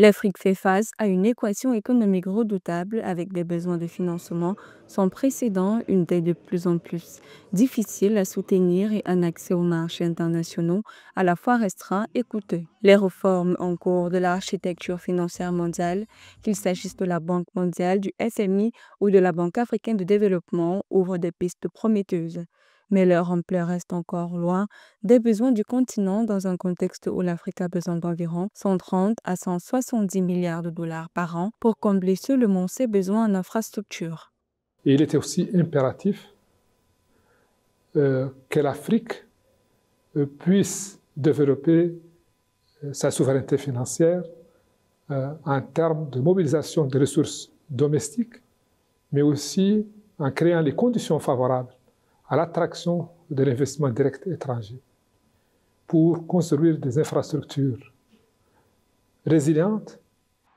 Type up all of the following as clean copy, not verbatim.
L'Afrique fait face à une équation économique redoutable avec des besoins de financement sans précédent, une dette de plus en plus difficile à soutenir et un accès aux marchés internationaux à la fois restreint et coûteux. Les réformes en cours de l'architecture financière mondiale, qu'il s'agisse de la Banque mondiale, du FMI ou de la Banque africaine de développement, ouvrent des pistes prometteuses. Mais leur ampleur reste encore loin des besoins du continent dans un contexte où l'Afrique a besoin d'environ 130 à 170 milliards de dollars par an pour combler seulement ses besoins en infrastructures. Et il était aussi impératif que l'Afrique puisse développer sa souveraineté financière en termes de mobilisation des ressources domestiques, mais aussi en créant les conditions favorables à l'attraction de l'investissement direct étranger pour construire des infrastructures résilientes.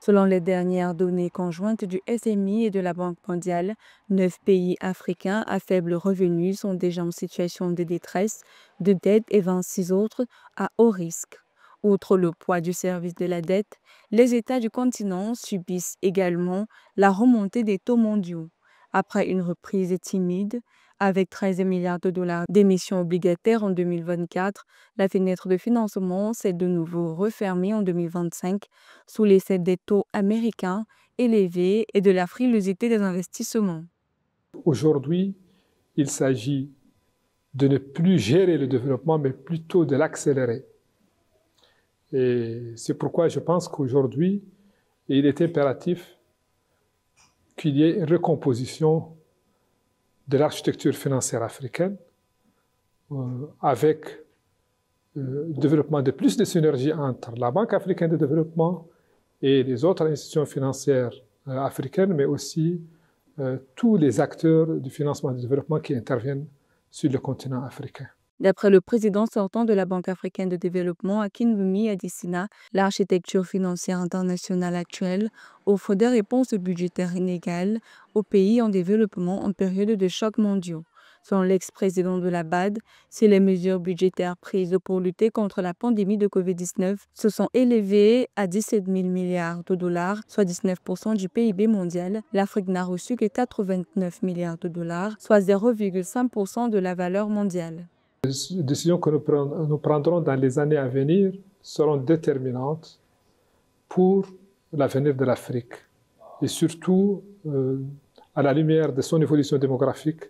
Selon les dernières données conjointes du FMI et de la Banque mondiale, 9 pays africains à faible revenu sont déjà en situation de détresse, de dette et 26 autres à haut risque. Outre le poids du service de la dette, les États du continent subissent également la remontée des taux mondiaux. Après une reprise timide, avec 13 milliards de dollars d'émissions obligataires en 2024, la fenêtre de financement s'est de nouveau refermée en 2025 sous l'effet des taux américains élevés et de la frilosité des investissements. Aujourd'hui, il s'agit de ne plus gérer le développement, mais plutôt de l'accélérer. Et c'est pourquoi je pense qu'aujourd'hui, il est impératif qu'il y ait une recomposition de l'architecture financière africaine avec le développement de plus de synergies entre la Banque africaine de développement et les autres institutions financières africaines, mais aussi tous les acteurs du financement du développement qui interviennent sur le continent africain. D'après le président sortant de la Banque africaine de développement, Akinwumi Adesina, l'architecture financière internationale actuelle offre des réponses budgétaires inégales aux pays en développement en période de chocs mondiaux. Selon l'ex-président de la BAD, si les mesures budgétaires prises pour lutter contre la pandémie de COVID-19 se sont élevées à 17 000 milliards de dollars, soit 19% du PIB mondial, l'Afrique n'a reçu que 89 milliards de dollars, soit 0,5% de la valeur mondiale. Les décisions que nous prendrons dans les années à venir seront déterminantes pour l'avenir de l'Afrique et surtout à la lumière de son évolution démographique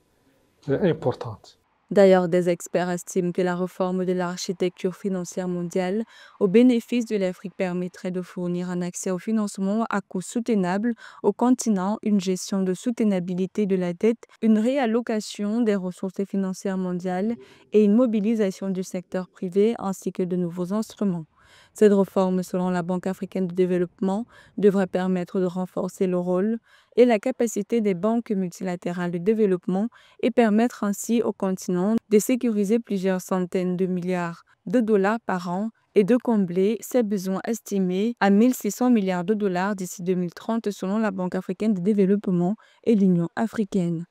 importante. D'ailleurs, des experts estiment que la réforme de l'architecture financière mondiale au bénéfice de l'Afrique permettrait de fournir un accès au financement à coût soutenable au continent, une gestion de soutenabilité de la dette, une réallocation des ressources financières mondiales et une mobilisation du secteur privé ainsi que de nouveaux instruments. Cette réforme, selon la Banque africaine de développement, devrait permettre de renforcer le rôle et la capacité des banques multilatérales de développement et permettre ainsi au continent de sécuriser plusieurs centaines de milliards de dollars par an et de combler ses besoins estimés à 1 600 milliards de dollars d'ici 2030 selon la Banque africaine de développement et l'Union africaine.